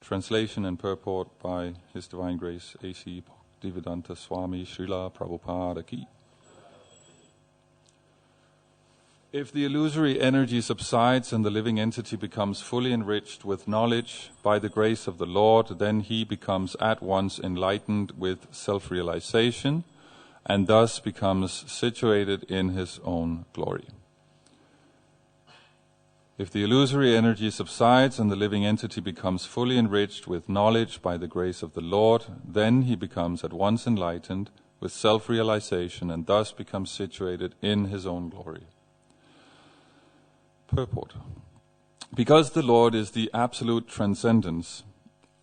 Translation and purport by His Divine Grace A.C. Bhaktivedanta Swami Srila Prabhupada Ki. If the illusory energy subsides and the living entity becomes fully enriched with knowledge by the grace of the Lord, then he becomes at once enlightened with self-realization and thus becomes situated in his own glory. If the illusory energy subsides and the living entity becomes fully enriched with knowledge by the grace of the Lord, then he becomes at once enlightened with self-realization and thus becomes situated in his own glory. Purport. Because the Lord is the absolute transcendence,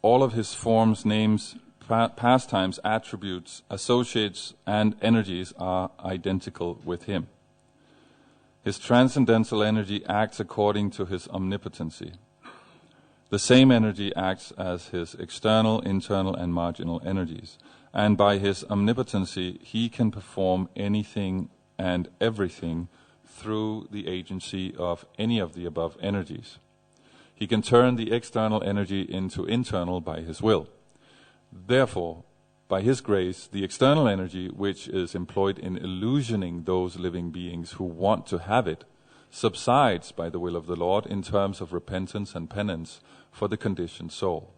all of his forms, names, pastimes, attributes, associates, and energies are identical with him. His transcendental energy acts according to his omnipotency. The same energy acts as his external, internal, and marginal energies, and by his omnipotency he can perform anything and everything through the agency of any of the above energies. He can turn the external energy into internal by his will. Therefore, by his grace, the external energy, which is employed in illusioning those living beings who want to have it, subsides by the will of the Lord in terms of repentance and penance for the conditioned soul.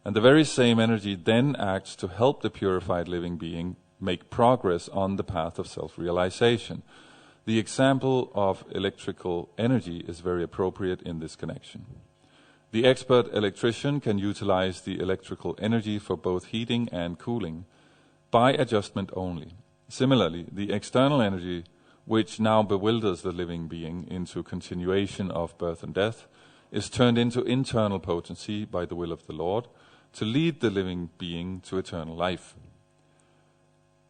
And the very same energy then acts to help the purified living being make progress on the path of self-realization. The example of electrical energy is very appropriate in this connection. The expert electrician can utilize the electrical energy for both heating and cooling by adjustment only. Similarly, the external energy, which now bewilders the living being into continuation of birth and death, is turned into internal potency by the will of the Lord to lead the living being to eternal life.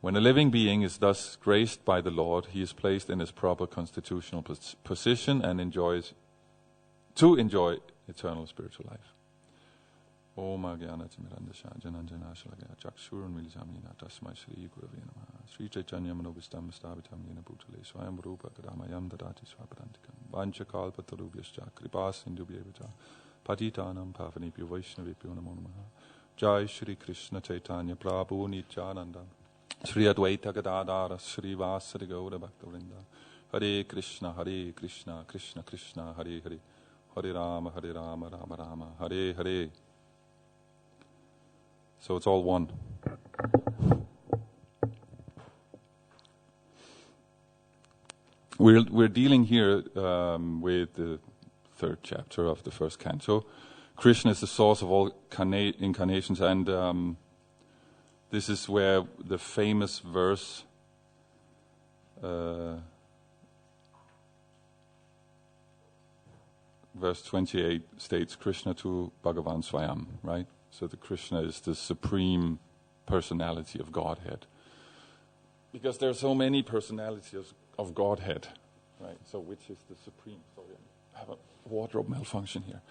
When a living being is thus graced by the Lord, he is placed in his proper constitutional position and enjoy eternal spiritual life. Om Agyanatimirandasha Jananjana Shalagaya Chakshurun Miljamina Tasmai Shri Gurave Namaha Sri Chaitanya Manobhistam Stavitam Yena Bhutale Swayam Rupa Kadamayam Dadati Swaparantikam Vanchakalpatarubhyascha Kripas Sindhubhyevacha Patitanam Pavanebhyo Vaishnavebhyo Namo Namaha Jai Shri Krishna Chaitanya Prabhu Nityananda Shri Advaita Gadadara Shri Vasari Gaura Bhaktavrinda Hare Krishna Krishna Krishna Hare Hare Hare Rama Rama Rama Hare Hare. So it's all one. We're dealing here with the third chapter of the first canto. Krishna is the source of all incarnations, and this is where the famous verse verse 28 states Krishna to Bhagavan Swayam, right? So the Krishna is the supreme personality of Godhead. Because there are so many personalities of Godhead, right? So which is the supreme? Sorry, I have a wardrobe malfunction here.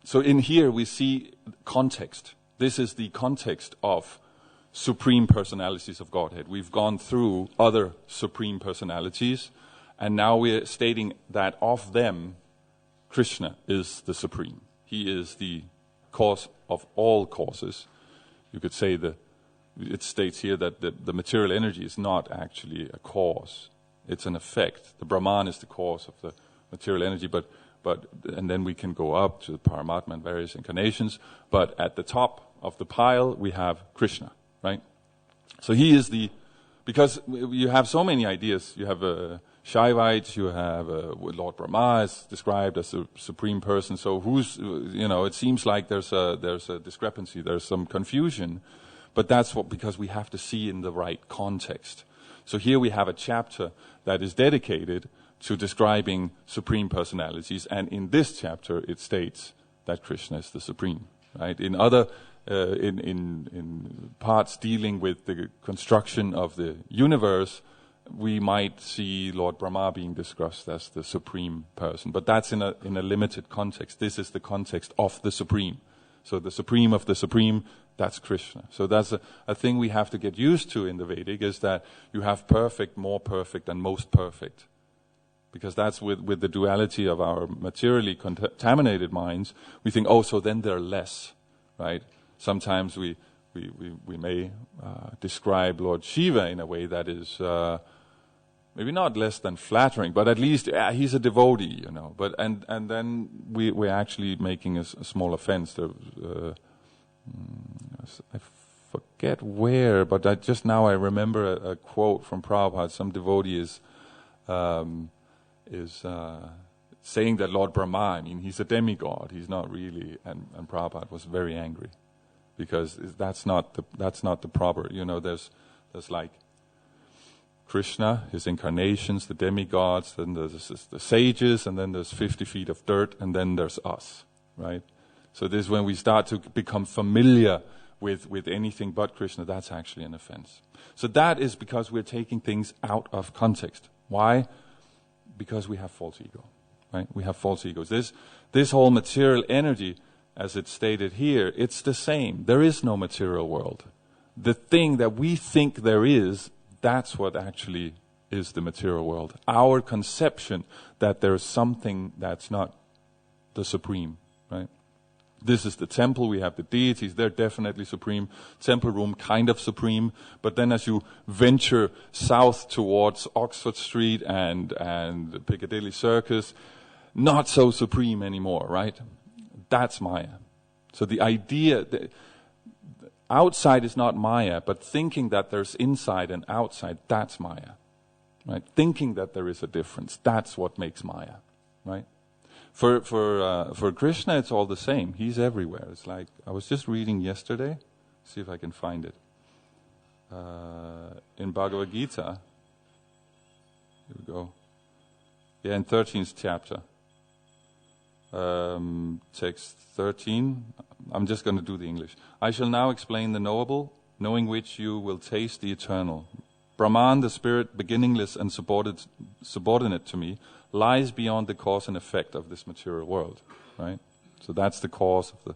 So in here we see context. This is the context of supreme personalities of Godhead. We've gone through other supreme personalities, and now we're stating that of them, Krishna is the supreme. He is the cause of all causes. You could say it states here that the material energy is not actually a cause. It's an effect. The Brahman is the cause of the material energy, and then we can go up to the Paramatma and various incarnations. But at the top of the pile, we have Krishna, right? So he is because you have so many ideas. You have Shaivites, you have Lord Brahma is described as a supreme person. So it seems like there's a discrepancy, there's some confusion. But that's because we have to see in the right context. So here we have a chapter that is dedicated to describing supreme personalities, and in this chapter it states that Krishna is the supreme. Right? In other in parts dealing with the construction of the universe, we might see Lord Brahma being discussed as the supreme person, but that's in a limited context. This is the context of the supreme. So the supreme of the supreme, that's Krishna. So that's a thing we have to get used to in the Vedic, is that you have perfect, more perfect, and most perfect. Because that's with the duality of our materially contaminated minds, we think, oh, so then they're less, right? Sometimes we may describe Lord Shiva in a way that is maybe not less than flattering, but at least he's a devotee, you know. But and then we're actually making a small offense. I forget where, but just now I remember a quote from Prabhupada. Some devotee is saying that Lord Brahma, I mean, he's a demigod. He's not really, and Prabhupada was very angry because that's not the proper. You know, there's like Krishna, his incarnations, the demigods, then there's the sages, and then there's 50 feet of dirt, and then there's us, right? So this is when we start to become familiar with anything but Krishna. That's actually an offense. So that is because we're taking things out of context. Why? Because we have false ego, right? We have false egos. This whole material energy, as it's stated here, it's the same. There is no material world. The thing that we think there is, that's what actually is the material world. Our conception that there's something that's not the supreme, right? This is the temple, we have the deities, they're definitely supreme. Temple room, kind of supreme. But then as you venture south towards Oxford Street and Piccadilly Circus, not so supreme anymore, right? That's Maya. So the idea, outside is not Maya, but thinking that there's inside and outside, that's Maya, right? Thinking that there is a difference, that's what makes Maya, right? For Krishna, it's all the same. He's everywhere. It's like, I was just reading yesterday, see if I can find it. In Bhagavad Gita, here we go. Yeah, in 13th chapter. Text 13. I'm just going to do the English. I shall now explain the knowable, knowing which you will taste the eternal. Brahman, the spirit, beginningless and subordinate to me, lies beyond the cause and effect of this material world, right? So that's the cause of the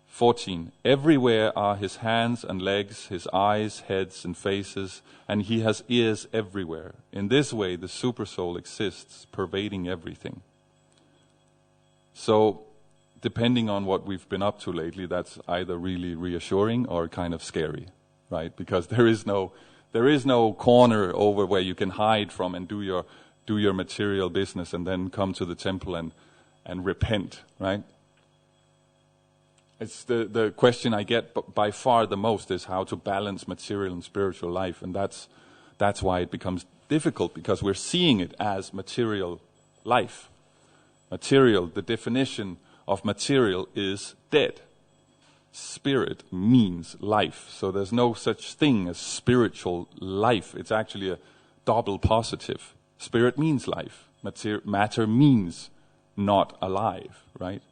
14. Everywhere are his hands and legs, his eyes, heads and faces, and he has ears everywhere. In this way, the supersoul exists, pervading everything. So, depending on what we've been up to lately, that's either really reassuring or kind of scary, right? Because there is no corner over where you can hide from and do your material business and then come to the temple and repent, right? It's the question I get by far the most is how to balance material and spiritual life, and that's why it becomes difficult, because we're seeing it as material life. Material, the definition of material is dead. Spirit means life, so there's no such thing as spiritual life. It's actually a double positive. Spirit means life. Matter means not alive, right?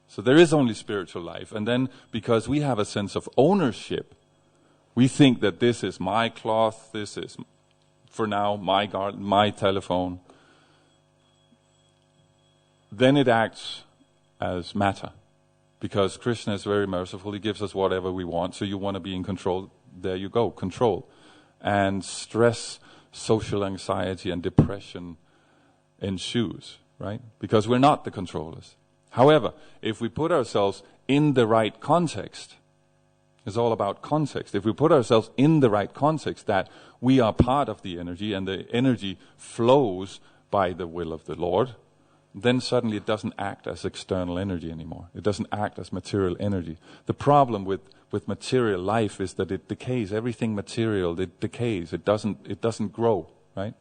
So there is only spiritual life. And then because we have a sense of ownership, we think that this is my cloth, this is, for now, my garden, my telephone. Then it acts as matter. Because Krishna is very merciful, he gives us whatever we want. So you want to be in control, there you go, control. And stress, social anxiety and depression ensues, right? Because we're not the controllers. However, if we put ourselves in the right context, it's all about context. If we put ourselves in the right context, that we are part of the energy and the energy flows by the will of the Lord, then suddenly it doesn't act as external energy anymore. It doesn't act as material energy. The problem with material life is that it decays. Everything material, it decays. It doesn't grow, right?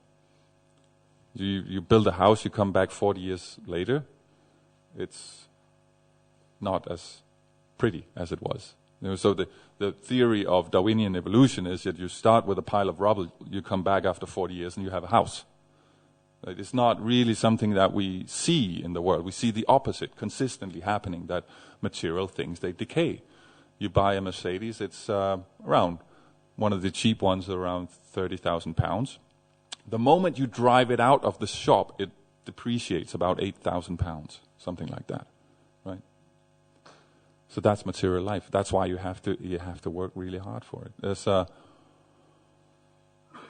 You build a house, you come back 40 years later, it's not as pretty as it was. You know, so the theory of Darwinian evolution is that you start with a pile of rubble, you come back after 40 years and you have a house. It's not really something that we see in the world. We see the opposite consistently happening, that material things, they decay. You buy a Mercedes, it's around, one of the cheap ones around 30,000 pounds. The moment you drive it out of the shop, it depreciates about 8,000 pounds, something like that, right? So that's material life. That's why you have to work really hard for it.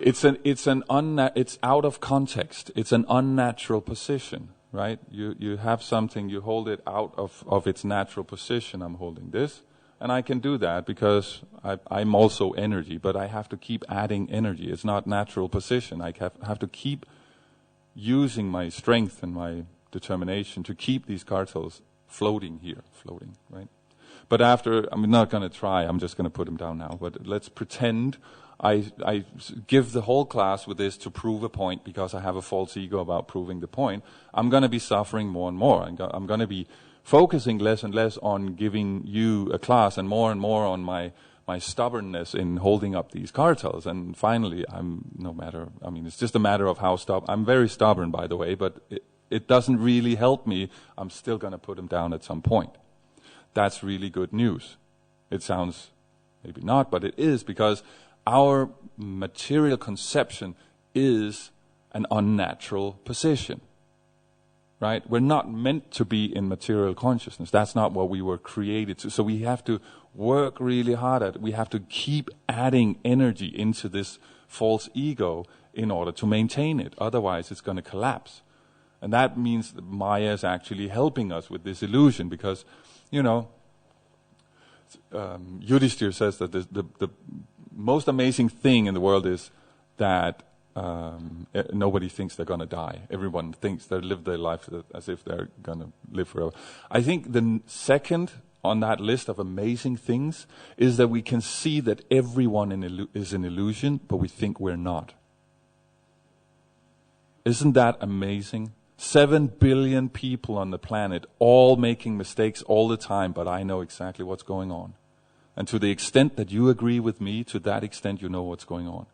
It's out of context. It's an unnatural position, right? You have something, you hold it out of its natural position. I'm holding this, and I can do that because I'm also energy, but I have to keep adding energy. It's not natural position. I have to keep using my strength and my determination to keep these cartels floating, right? But I'm not going to try. I'm just going to put them down now. But let's pretend I give the whole class with this to prove a point because I have a false ego about proving the point. I'm going to be suffering more and more. I'm going to be focusing less and less on giving you a class and more on my stubbornness in holding up these cartels. And finally, it's just a matter of how stubborn. I'm very stubborn, by the way, but it doesn't really help me. I'm still going to put them down at some point. That's really good news. It sounds maybe not, but it is, because our material conception is an unnatural position, right? We're not meant to be in material consciousness. That's not what we were created to. So we have to work really hard at it. We have to keep adding energy into this false ego in order to maintain it. Otherwise, it's going to collapse. And that means that Maya is actually helping us with this illusion, because, Yudhishthir says that the most amazing thing in the world is that nobody thinks they're going to die. Everyone thinks they live their life as if they're going to live forever. I think the second on that list of amazing things is that we can see that everyone is an illusion, but we think we're not. Isn't that amazing? 7 billion people on the planet, all making mistakes all the time, but I know exactly what's going on. And to the extent that you agree with me, to that extent you know what's going on.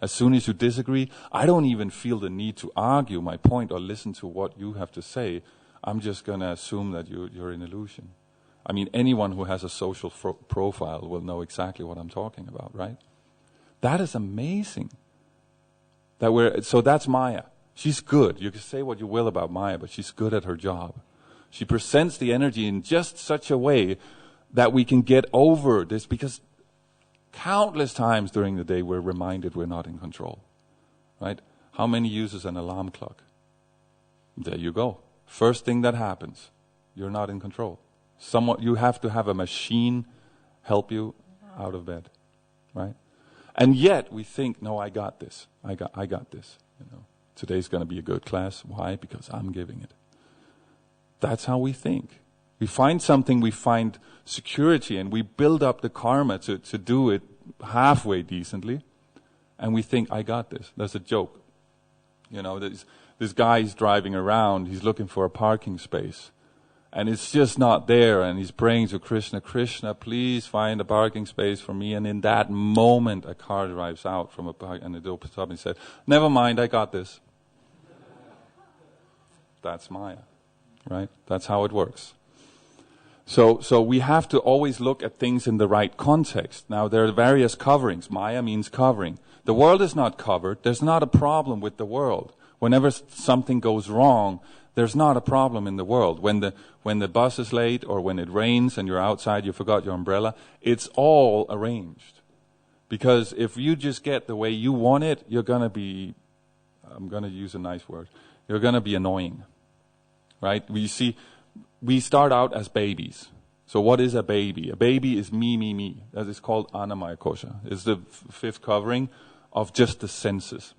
As soon as you disagree, I don't even feel the need to argue my point or listen to what you have to say. I'm just going to assume that you're an illusion. I mean, anyone who has a social profile will know exactly what I'm talking about, right? That is amazing. So that's Maya. She's good. You can say what you will about Maya, but she's good at her job. She presents the energy in just such a way that we can get over this, because countless times during the day we're reminded we're not in control, right? How many uses an alarm clock? There you go. First thing that happens, you're not in control. You have to have a machine help you out of bed, right? And yet we think, no, I got this. I got this. Today's going to be a good class. Why? Because I'm giving it. That's how we think. We find something, we find security, and we build up the karma to do it halfway decently. And we think, I got this. That's a joke. This guy's driving around, he's looking for a parking space. And it's just not there, and he's praying to Krishna, Krishna, please find a parking space for me. And in that moment, a car drives out from a park, and it opens up and he said, never mind, I got this. That's Maya, right? That's how it works. So we have to always look at things in the right context. Now, there are various coverings. Maya means covering. The world is not covered. There's not a problem with the world. Whenever something goes wrong, there's not a problem in the world. When the bus is late, or when it rains and you're outside, you forgot your umbrella, it's all arranged. Because if you just get the way you want it, you're going to be, I'm going to use a nice word, you're going to be annoying. Right? We start out as babies. So what is a baby? A baby is me. That is called Annamaya Kosha. It's the fifth covering of just the senses.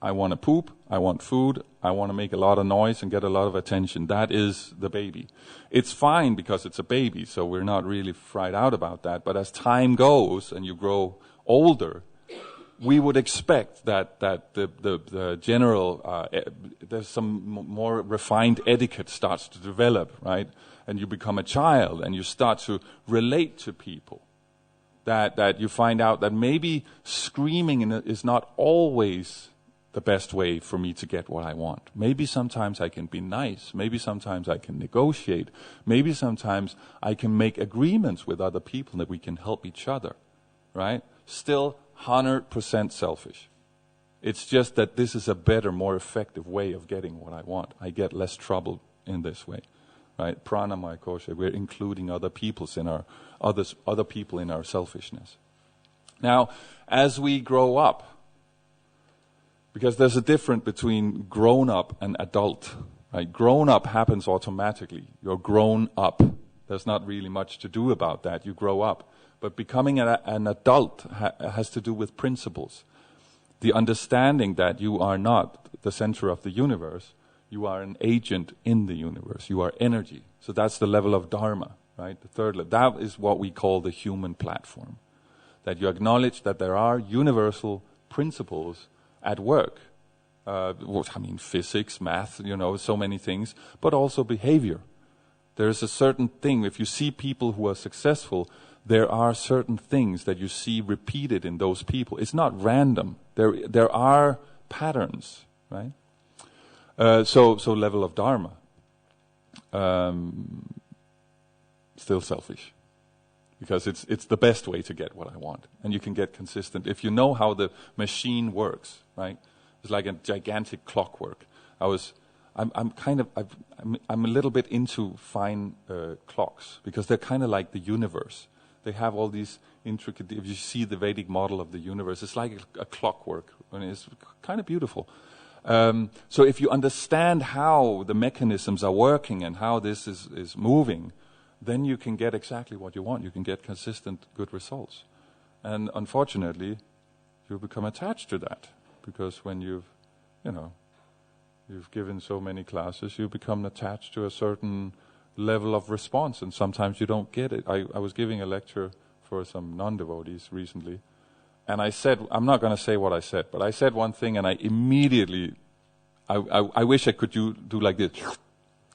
I want to poop, I want food, I want to make a lot of noise and get a lot of attention. That is the baby. It's fine because it's a baby, so we're not really fried out about that. But as time goes and you grow older, we would expect that the general, there's some more refined etiquette starts to develop, right? And you become a child and you start to relate to people. That you find out that maybe screaming is not always the best way for me to get what I want. Maybe sometimes I can be nice. Maybe sometimes I can negotiate. Maybe sometimes I can make agreements with other people that we can help each other, right? Still 100% selfish. It's just that this is a better, more effective way of getting what I want. I get less trouble in this way, right? Pranamaya kosha. We're including other people in our selfishness. Now, as we grow up, Because there's a difference between grown-up and adult. Right? Grown-up happens automatically. You're grown up. There's not really much to do about that. You grow up. But becoming an adult has to do with principles. The understanding that you are not the center of the universe. You are an agent in the universe. You are energy. So that's the level of Dharma, right? The third level. That is what we call the human platform. That you acknowledge that there are universal principles at work. Physics, math, so many things, but also behavior. There is a certain thing, if you see people who are successful, there are certain things that you see repeated in those people. It's not random. There are patterns, right? So level of Dharma. Still selfish. Because it's the best way to get what I want. And you can get consistent. If you know how the machine works, right? It's like a gigantic clockwork. I'm a little bit into fine clocks because they're kind of like the universe. They have all these intricate. If you see the Vedic model of the universe, it's like a clockwork, and it's kind of beautiful. So if you understand how the mechanisms are working and how this is moving, then you can get exactly what you want. You can get consistent, good results. And unfortunately, you become attached to that. Because when you've given so many classes, you become attached to a certain level of response, and sometimes you don't get it. I was giving a lecture for some non-devotees recently, and I said, I'm not going to say what I said, but I said one thing, and I immediately, I wish I could do like this,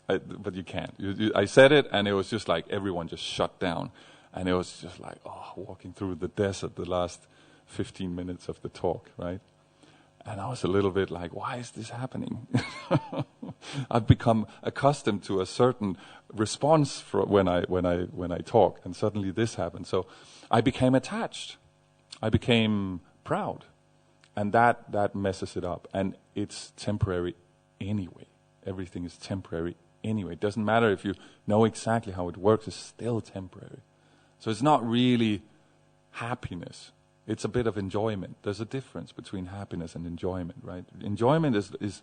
but you can't. I said it, and it was just like everyone just shut down, and it was just like, walking through the desert the last 15 minutes of the talk, right? And I was a little bit like, why is this happening? I've become accustomed to a certain response when I talk, and suddenly this happened. So I became attached. I became proud, and that messes it up. And it's temporary anyway. Everything is temporary anyway. It doesn't matter if you know exactly how it works. It's still temporary. So it's not really happiness. It's a bit of enjoyment. There's a difference between happiness and enjoyment, right? Enjoyment is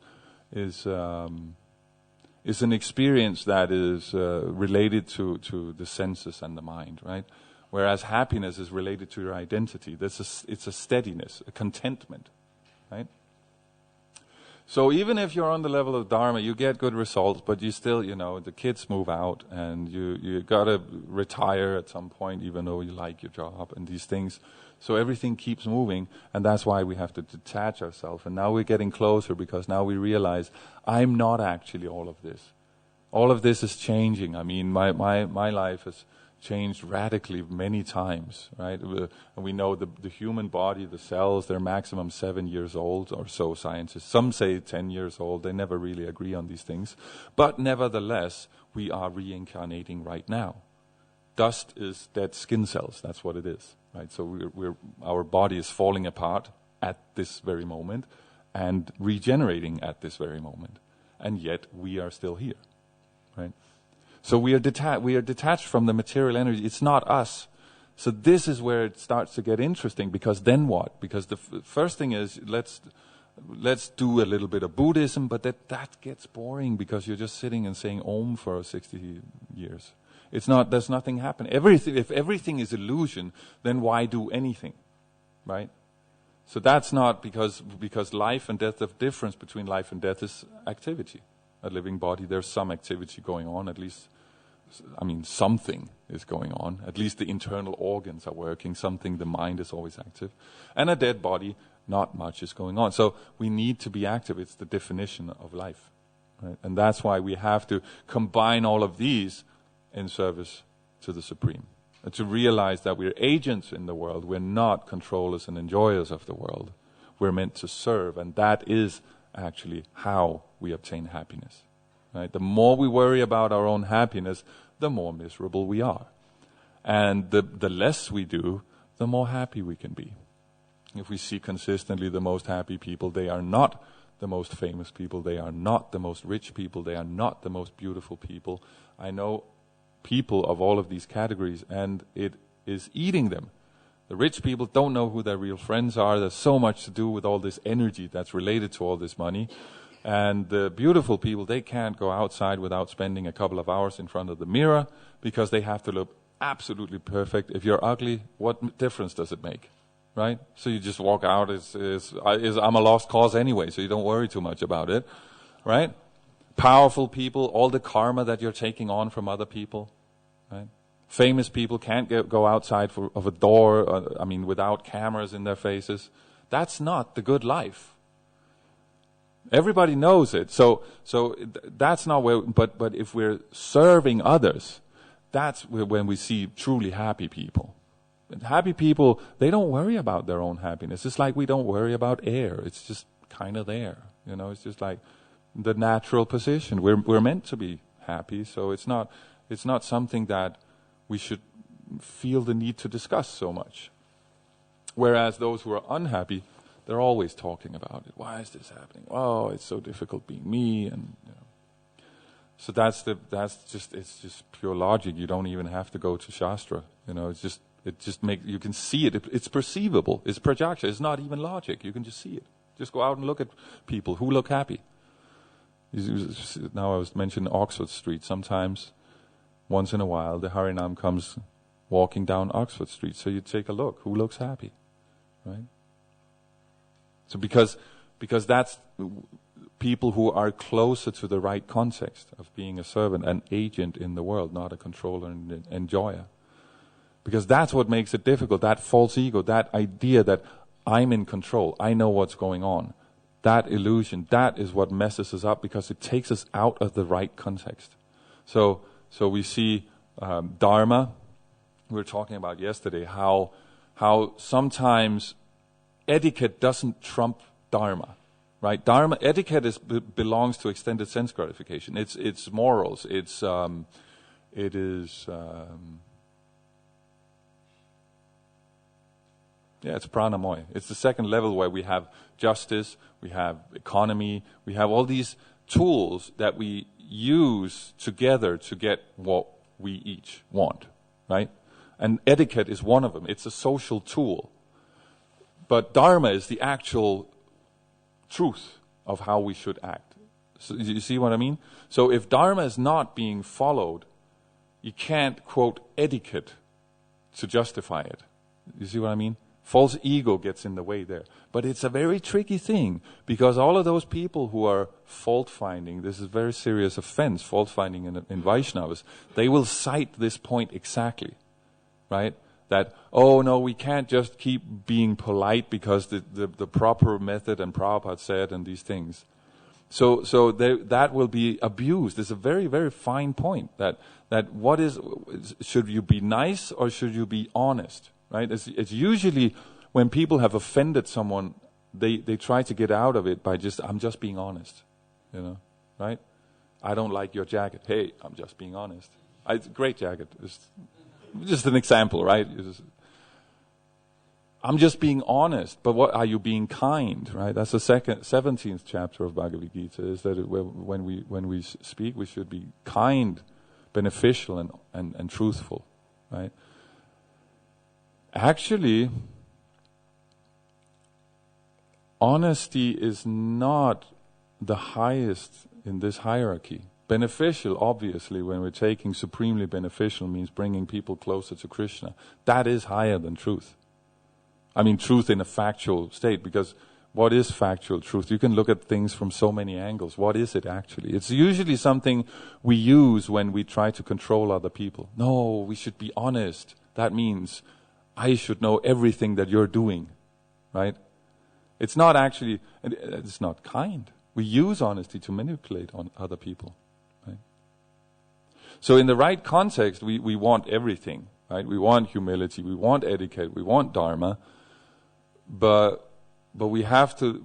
an experience that is related to the senses and the mind, right? Whereas happiness is related to your identity. It's a steadiness, a contentment, right? So even if you're on the level of Dharma, you get good results, but you still, the kids move out, and you gotta retire at some point, even though you like your job and these things. So everything keeps moving, and that's why we have to detach ourselves. And now we're getting closer, because now we realize I'm not actually all of this. All of this is changing. I mean, my life has changed radically many times, right? And we know the human body, the cells, they're maximum 7 years old or so, scientists. Some say 10 years old. They never really agree on these things. But nevertheless, we are reincarnating right now. Dust is dead skin cells. That's what it is, right? So our body is falling apart at this very moment and regenerating at this very moment. And yet we are still here, right? So we are detached from the material energy. It's not us. So this is where it starts to get interesting, because then what? Because the first thing is, let's do a little bit of Buddhism, but that gets boring, because you're just sitting and saying Om for 60 years. It's not, there's nothing happening. If everything is illusion, then why do anything, right? So that's not because life and death, the difference between life and death is activity. A living body, there's some activity going on, at least, something is going on. At least the internal organs are working, the mind is always active. And a dead body, not much is going on. So we need to be active. It's the definition of life, right? And that's why we have to combine all of these in service to the Supreme. And to realize that we're agents in the world. We're not controllers and enjoyers of the world. We're meant to serve, and that is actually how we obtain happiness. Right? The more we worry about our own happiness, the more miserable we are. And the less we do, the more happy we can be. If we see consistently the most happy people, they are not the most famous people, they are not the most rich people, they are not the most beautiful people. I know people of all of these categories, and it is eating them. The rich people don't know who their real friends are. There's so much to do with all this energy that's related to all this money. And the beautiful people, they can't go outside without spending a couple of hours in front of the mirror because they have to look absolutely perfect. If you're ugly, what difference does it make? Right? So you just walk out I'm a lost cause anyway, so you don't worry too much about it. Right? Powerful people, all the karma that you're taking on from other people. Right? Famous people can't go outside of a door, without cameras in their faces. That's not the good life. Everybody knows it. So that's not where. But if we're serving others, that's when we see truly happy people. And happy people, they don't worry about their own happiness. It's like we don't worry about air. It's just kind of there. It's just like the natural position. We're meant to be happy, so it's not something that we should feel the need to discuss so much. Whereas those who are unhappy, they're always talking about it. Why is this happening? Oh, it's so difficult being me, and so it's just pure logic. You don't even have to go to Shastra. You can see it. It's perceivable. It's prajakya. It's not even logic. You can just see it. Just go out and look at people who look happy. Now I was mentioning Oxford Street. Sometimes, once in a while, the Harinam comes walking down Oxford Street. So you take a look. Who looks happy? Right? So because that's people who are closer to the right context of being a servant, an agent in the world, not a controller and enjoyer. Because that's what makes it difficult, that false ego, that idea that I'm in control, I know what's going on. That illusion, that is what messes us up because it takes us out of the right context. So we see Dharma, we were talking about yesterday, how sometimes etiquette doesn't trump Dharma. Right? Dharma, etiquette belongs to extended sense gratification. It's morals. It's pranamoy. It's the second level where we have justice, we have economy, we have all these tools that we use together to get what we each want, right? And etiquette is one of them. It's a social tool. But Dharma is the actual truth of how we should act. So you see what I mean? So if Dharma is not being followed, you can't quote etiquette to justify it. You see what I mean? False ego gets in the way there. But it's a very tricky thing because all of those people who are fault-finding, this is a very serious offense, fault-finding in Vaishnavas, they will cite this point exactly, right? That, oh no, we can't just keep being polite because the proper method and Prabhupada said and these things. So that will be abused. It's a very, very fine point that should you be nice or should you be honest? Right? It's usually when people have offended someone, they try to get out of it by I'm just being honest, right? I don't like your jacket. Hey, I'm just being honest. It's a great jacket. It's just an example, right? I'm just being honest. But what are you being kind, right? That's the 17th chapter of Bhagavad Gita. Is that when we speak, we should be kind, beneficial, and truthful, right? Actually, honesty is not the highest in this hierarchy. Beneficial, obviously, when we're taking supremely beneficial, means bringing people closer to Krishna. That is higher than truth. I mean, truth in a factual state, because what is factual truth? You can look at things from so many angles. What is it actually? It's usually something we use when we try to control other people. No, we should be honest. That means I should know everything that you're doing, right? It's not actually, it's not kind. We use honesty to manipulate on other people, right? So in the right context, we want everything, right? We want humility, we want etiquette, we want dharma, but we have to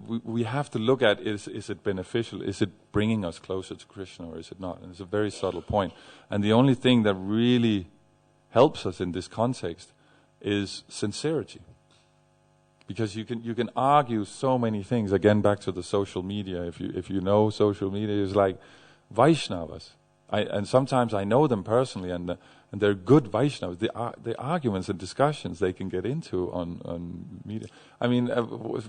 look at is it beneficial? Is it bringing us closer to Krishna or is it not? And it's a very subtle point. And the only thing that really helps us in this context is sincerity. Because you can argue so many things. Again, back to the social media. If you know social media is like Vaishnavas. And sometimes I know them personally, and they're good Vaishnavas. The arguments and discussions they can get into on media. I mean,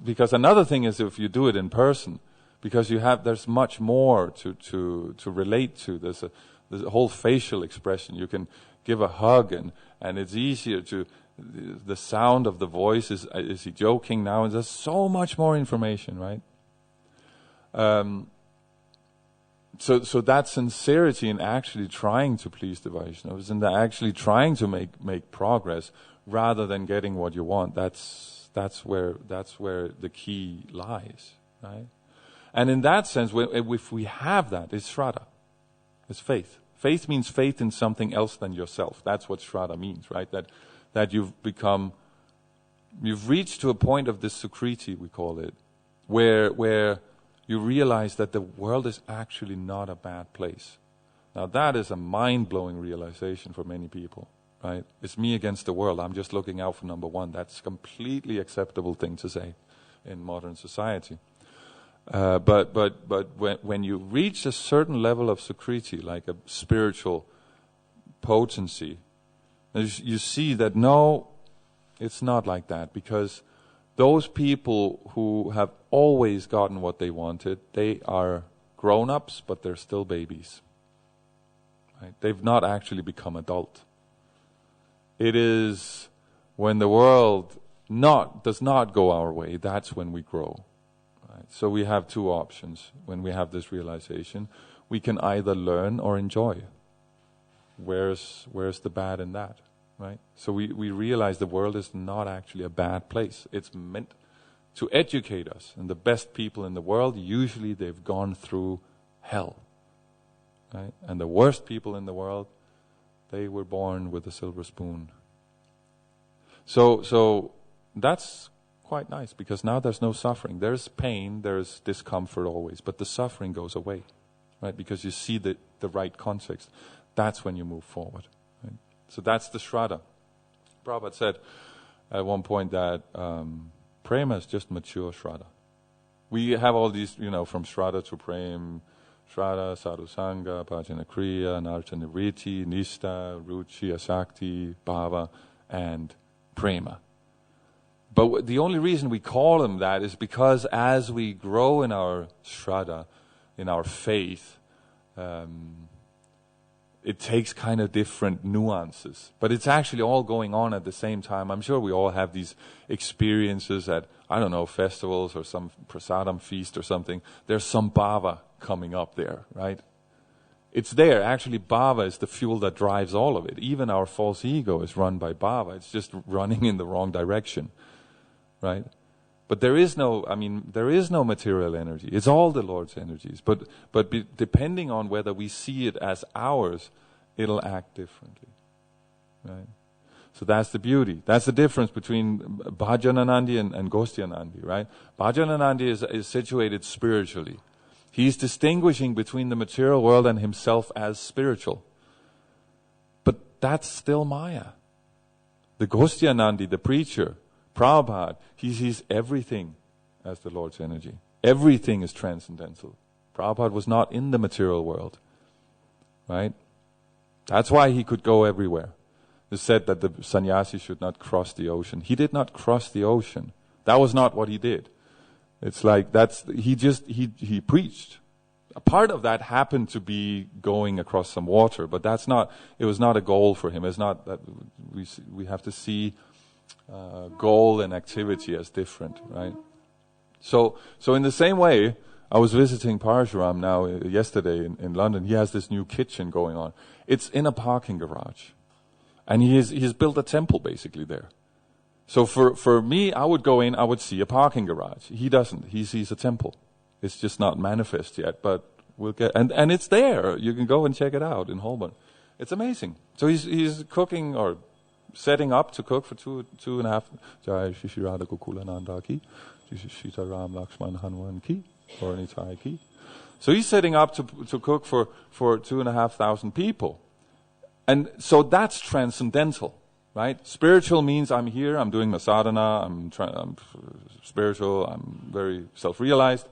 because another thing is if you do it in person, because there's much more to relate to. There's a whole facial expression. You can give a hug, and it's easier to. The sound of the voice is he joking now? And there's so much more information, right? So that sincerity in actually trying to please the Vaishnavas and actually trying to make progress rather than getting what you want, that's where the key lies, right? And in that sense, if we have that, it's Shraddha. It's faith. Faith means faith in something else than yourself. That's what Shraddha means, right? That you've reached to a point of this Sukriti, we call it, where you realize that the world is actually not a bad place. Now that is a mind-blowing realization for many people, right? It's me against the world. I'm just looking out for number one. That's a completely acceptable thing to say in modern society. But when you reach a certain level of Sukriti, like a spiritual potency, you see that no, it's not like that, because those people who have always gotten what they wanted, they are grown-ups, but they're still babies. Right? They've not actually become adult. It is when the world does not go our way, that's when we grow. Right? So we have two options when we have this realization. We can either learn or enjoy. Where's the bad in that? Right? So we realize the world is not actually a bad place. It's meant to educate us. And the best people in the world, usually they've gone through hell. Right? And the worst people in the world, they were born with a silver spoon. So that's quite nice, because now there's no suffering. There's pain, there's discomfort always, but the suffering goes away. Right? Because you see the right context. That's when you move forward. Right? So that's the Shraddha. Prabhupada said at one point that prema is just mature Shraddha. We have all these, from Shraddha to Prem, Shraddha, Sadhusanga, Bhajana Kriya, Narcha Nivriti, Nishta, Ruchi, Asakti, Bhava, and Prema. But the only reason we call them that is because as we grow in our Shraddha, in our faith, it takes kind of different nuances. But it's actually all going on at the same time. I'm sure we all have these experiences at, festivals or some prasadam feast or something. There's some bhava coming up there, right? It's there. Actually, bhava is the fuel that drives all of it. Even our false ego is run by bhava. It's just running in the wrong direction, right? But there is no material energy. It's all the Lord's energies. But depending on whether we see it as ours, it'll act differently, right? So that's the beauty. That's the difference between Bhajananandi and Gostyanandi, right? Bhajananandi is situated spiritually. He's distinguishing between the material world and himself as spiritual. But that's still Maya. The Gostyanandi, the preacher, Prabhupada, he sees everything as the Lord's energy. Everything is transcendental. Prabhupada was not in the material world, right? That's why he could go everywhere. It's said that the sannyasi should not cross the ocean. He did not cross the ocean. That was not what he did. It's like he preached. A part of that happened to be going across some water, but it was not a goal for him. It's not that we have to see goal and activity as different, right? So in the same way, I was visiting Parshuram now yesterday in London. He has this new kitchen going on. It's in a parking garage, and he's built a temple basically there. So for me, I would go in, I would see a parking garage. He doesn't. He sees a temple. It's just not manifest yet, but we'll get and it's there. You can go and check it out in Holborn. It's amazing. So he's cooking or setting up to cook for two and a half. Jai Shri Radha Gokulananda ki, Sita Ram Lakshman Hanuman ki, or Nitai ki. So he's setting up to cook for 2,500 people, and so that's transcendental, right? Spiritual means I'm here, I'm doing my sadhana, I'm spiritual, I'm very self-realized.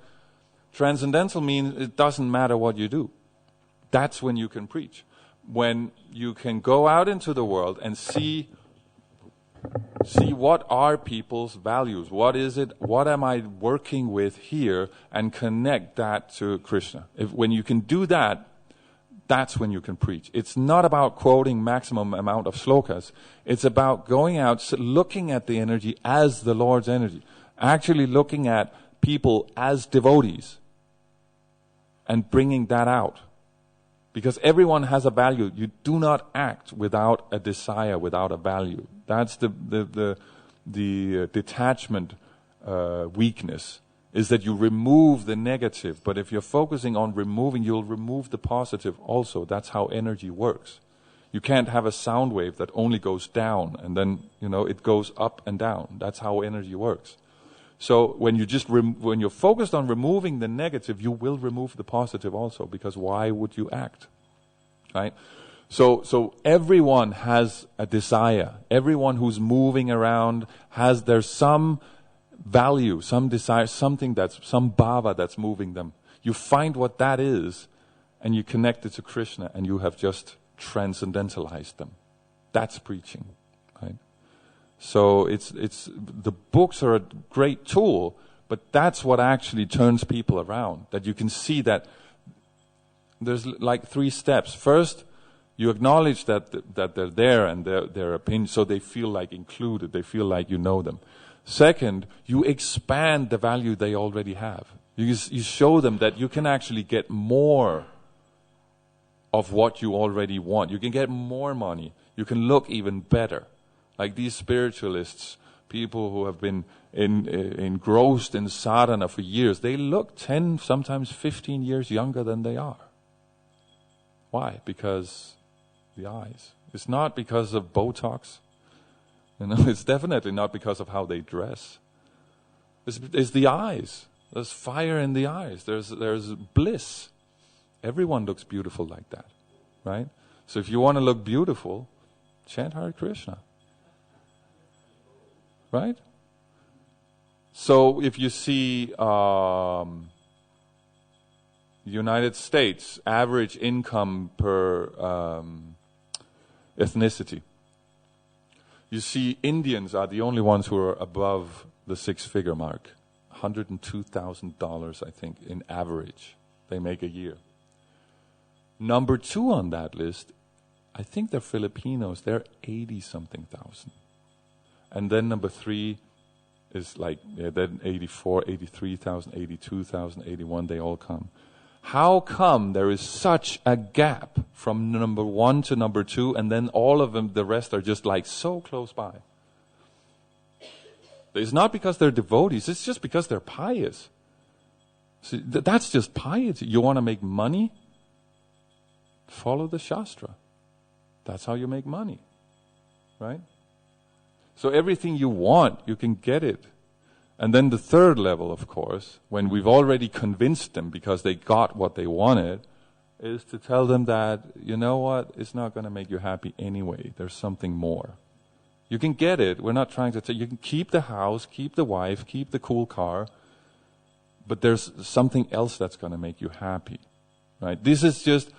Transcendental means it doesn't matter what you do. That's when you can preach. When you can go out into the world and see what are people's values. What is it? What am I working with here? And connect that to Krishna. When you can do that, that's when you can preach. It's not about quoting maximum amount of slokas. It's about going out, looking at the energy as the Lord's energy. Actually looking at people as devotees and bringing that out. Because everyone has a value. You do not act without a desire, without a value. That's the detachment weakness, is that you remove the negative. But if you're focusing on removing, you'll remove the positive also. That's how energy works. You can't have a sound wave that only goes down and then, it goes up and down. That's how energy works. So when you when you're focused on removing the negative, you will remove the positive also, because why would you act? Right? So everyone has a desire. Everyone who's moving around there's some value, some desire, some bhava that's moving them. You find what that is, and you connect it to Krishna, and you have just transcendentalized them. That's preaching, right? So it's the books are a great tool, but that's what actually turns people around. That you can see that there's like 3 steps. First, you acknowledge that they're there and their opinion, so they feel like included. They feel like you know them. Second, you expand the value they already have. You show them that you can actually get more of what you already want. You can get more money. You can look even better. Like these spiritualists, people who have been engrossed in sadhana for years, they look 10, sometimes 15 years younger than they are. Why? Because the eyes. It's not because of Botox. It's definitely not because of how they dress. It's the eyes. There's fire in the eyes. There's bliss. Everyone looks beautiful like that, right? So if you want to look beautiful, chant Hare Krishna. Right? So if you see United States, average income per ethnicity, you see Indians are the only ones who are above the 6-figure mark. $102,000, I think, in average they make a year. Number 2 on that list, I think they're Filipinos. They're 80-something thousand. And then number 3 is like, then 84, 83,000, 82,000, 81, they all come. How come there is such a gap from number 1 to number 2, and then all of them, the rest are just like so close by? It's not because they're devotees, it's just because they're pious. See, that's just piety. You want to make money? Follow the Shastra. That's how you make money. Right? So everything you want, you can get it. And then the third level, of course, when we've already convinced them because they got what they wanted, is to tell them that, you know what, it's not going to make you happy anyway. There's something more. You can get it. We're not trying to tell you can keep the house, keep the wife, keep the cool car, but there's something else that's going to make you happy. Right? This is just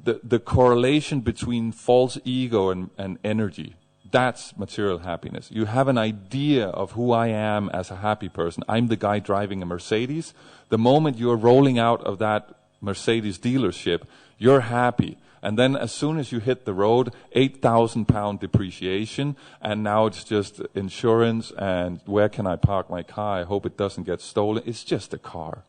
the correlation between false ego and energy. That's material happiness. You have an idea of who I am as a happy person. I'm the guy driving a Mercedes. The moment you're rolling out of that Mercedes dealership, you're happy. And then as soon as you hit the road, £8,000 depreciation, and now it's just insurance and where can I park my car? I hope it doesn't get stolen. It's just a car.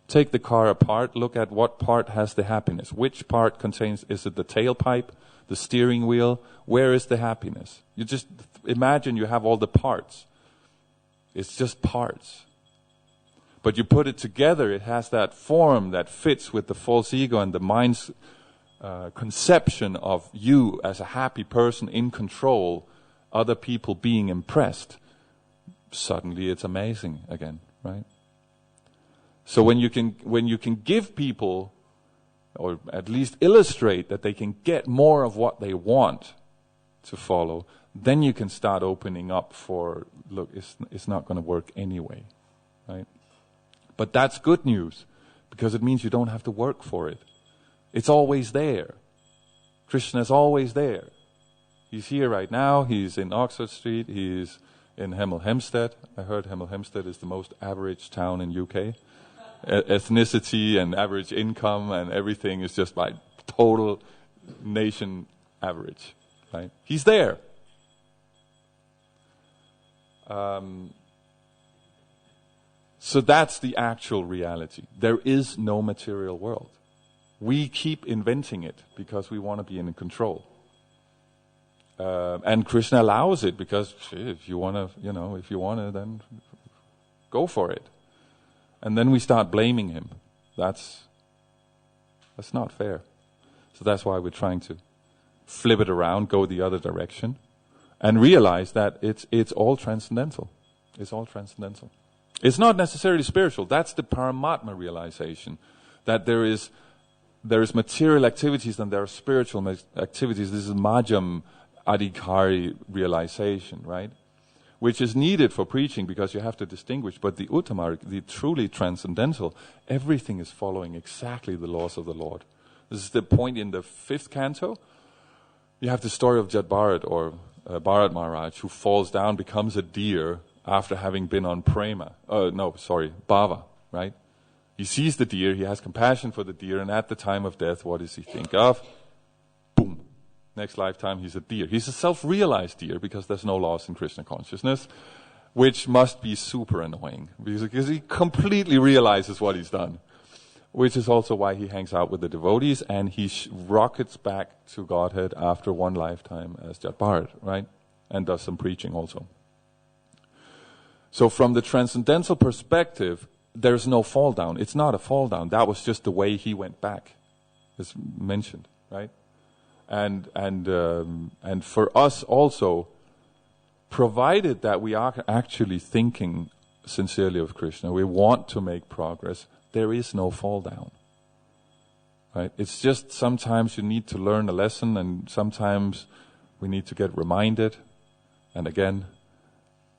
Take the car apart, look at what part has the happiness. Which part contains, is it the tailpipe, the steering wheel? Where is the happiness? You just imagine you have all the parts. It's just parts. But you put it together, it has that form that fits with the false ego and the mind's conception of you as a happy person in control, other people being impressed. Suddenly it's amazing again, right? So when you can give people, or at least illustrate that they can get more of what they want to follow, then you can start opening up for, look, it's not going to work anyway, right? But that's good news, because it means you don't have to work for it. It's always there. Krishna is always there. He's here right now. He's in Oxford Street. He's in Hemel Hempstead. I heard Hemel Hempstead is the most average town in UK. Ethnicity and average income and everything is just like total nation average. Right? He's there. So that's the actual reality. There is no material world. We keep inventing it because we want to be in control. And Krishna allows it because if you want to, then go for it. And then we start blaming him. That's not fair. So that's why we're trying to flip it around, go the other direction, and realize that it's all transcendental. It's all transcendental. It's not necessarily spiritual. That's the Paramatma realization, that there is material activities and there are spiritual activities. This is Majjham Adhikari realization, right? Which is needed for preaching because you have to distinguish. But the Uttama, the truly transcendental, everything is following exactly the laws of the Lord. This is the point in the 5th canto. You have the story of Jat Bharat, or Bharat Maharaj, who falls down, becomes a deer after having been on bhava, right? He sees the deer, he has compassion for the deer, and at the time of death, what does he think of? Boom. Next lifetime, he's a deer. He's a self-realized deer because there's no loss in Krishna consciousness, which must be super annoying because he completely realizes what he's done, which is also why he hangs out with the devotees and he rockets back to Godhead after one lifetime as Jat Bharat, right? And does some preaching also. So from the transcendental perspective, there's no fall down. It's not a fall down. That was just the way he went back, as mentioned, right? And for us also, provided that we are actually thinking sincerely of Krishna, we want to make progress, there is no fall down. Right? It's just sometimes you need to learn a lesson and sometimes we need to get reminded and again.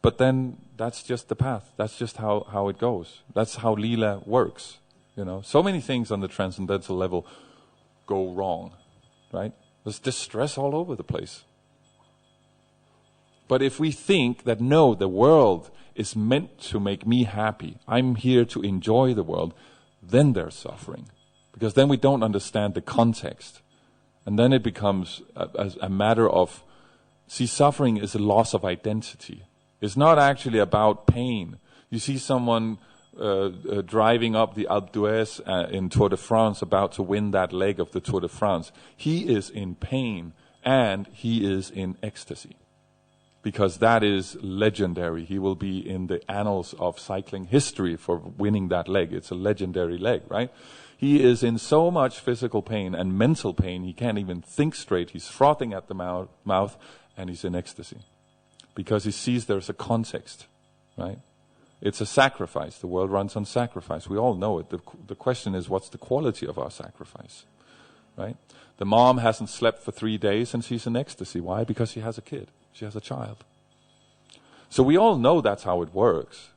But then that's just the path. That's just how it goes. That's how Leela works. So many things on the transcendental level go wrong. Right? There's distress all over the place. But if we think that no, the world is meant to make me happy, I'm here to enjoy the world, then there's suffering. Because then we don't understand the context. And then it becomes a matter of, suffering is a loss of identity. It's not actually about pain. You see someone driving up the Alpe d'Huez in Tour de France, about to win that leg of the Tour de France. He is in pain and he is in ecstasy. Because that is legendary. He will be in the annals of cycling history for winning that leg. It's a legendary leg, right? He is in so much physical pain and mental pain, he can't even think straight. He's frothing at the mouth and he's in ecstasy. Because he sees there's a context, right? It's a sacrifice. The world runs on sacrifice. We all know it. The question is, what's the quality of our sacrifice, right? The mom hasn't slept for 3 days and she's in ecstasy. Why? Because she has a kid. She has a child. So we all know that's how it works.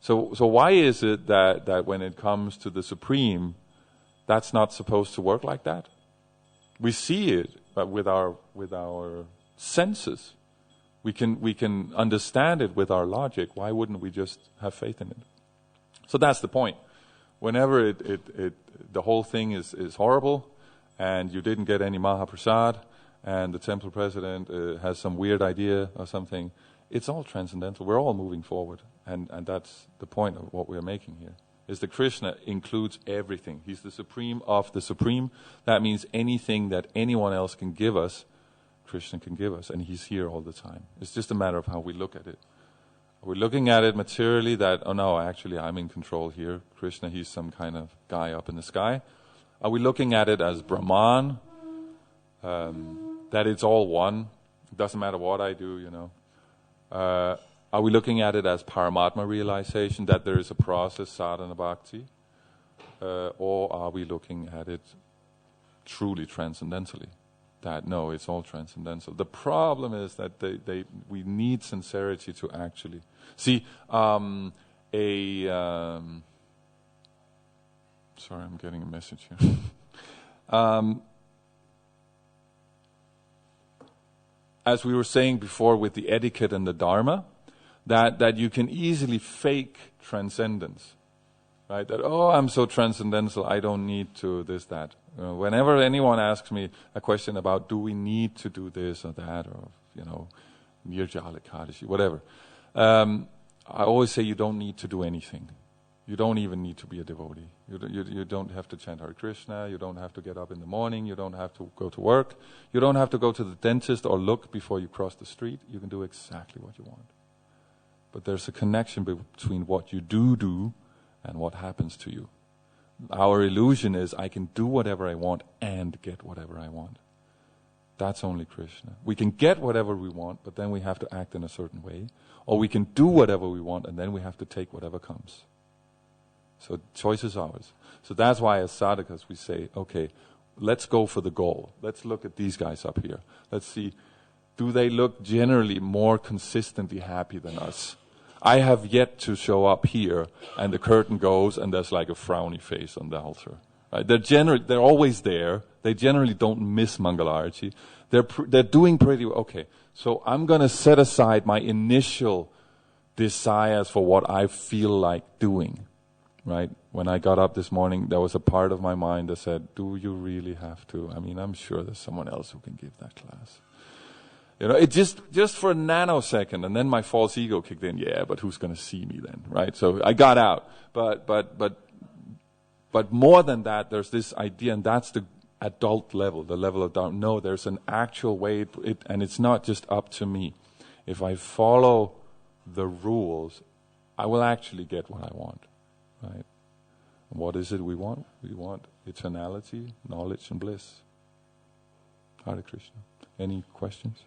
So why is it that when it comes to the Supreme, that's not supposed to work like that? We see it with our senses. We can understand it with our logic. Why wouldn't we just have faith in it? So that's the point. Whenever the whole thing is horrible, and you didn't get any Mahaprasad, and the temple president has some weird idea or something, it's all transcendental. We're all moving forward. And that's the point of what we're making here, is that Krishna includes everything. He's the supreme of the supreme. That means anything that anyone else can give us, Krishna can give us. And he's here all the time. It's just a matter of how we look at it. Are we looking at it materially that, oh no, actually I'm in control here. Krishna, he's some kind of guy up in the sky. Are we looking at it as Brahman? That it's all one. It doesn't matter what I do, Are we looking at it as Paramatma realization, that there is a process, sadhana bhakti? Or are we looking at it truly transcendentally? That no, it's all transcendental. The problem is that we need sincerity to actually see sorry, I'm getting a message here. As we were saying before with the etiquette and the dharma, that you can easily fake transcendence, right? That, oh, I'm so transcendental, I don't need to this, that. Whenever anyone asks me a question about do we need to do this or that, or, Nirjala Ekadashi, whatever, I always say you don't need to do anything. You don't even need to be a devotee. You don't have to chant Hare Krishna. You don't have to get up in the morning. You don't have to go to work. You don't have to go to the dentist or look before you cross the street. You can do exactly what you want. But there's a connection between what you do and what happens to you. Our illusion is I can do whatever I want and get whatever I want. That's only Krishna. We can get whatever we want, but then we have to act in a certain way. Or we can do whatever we want, and then we have to take whatever comes. So choice is ours. So that's why as sadhakas we say, okay, let's go for the goal. Let's look at these guys up here. Let's see, do they look generally more consistently happy than us? I have yet to show up here, and the curtain goes, and there's like a frowny face on the altar. Right? They're always there. They generally don't miss Mangalarati. They're doing pretty well. Okay, so I'm going to set aside my initial desires for what I feel like doing. Right? When I got up this morning, there was a part of my mind that said, do you really have to? I mean, I'm sure there's someone else who can give that class. It just for a nanosecond, and then my false ego kicked in. Yeah, but who's going to see me then, right? So I got out. But more than that, there's this idea, and that's the adult level, the level of Dharma. No, there's an actual way, and it's not just up to me. If I follow the rules, I will actually get what I want, right? What is it we want? We want eternality, knowledge, and bliss. Hare Krishna. Any questions?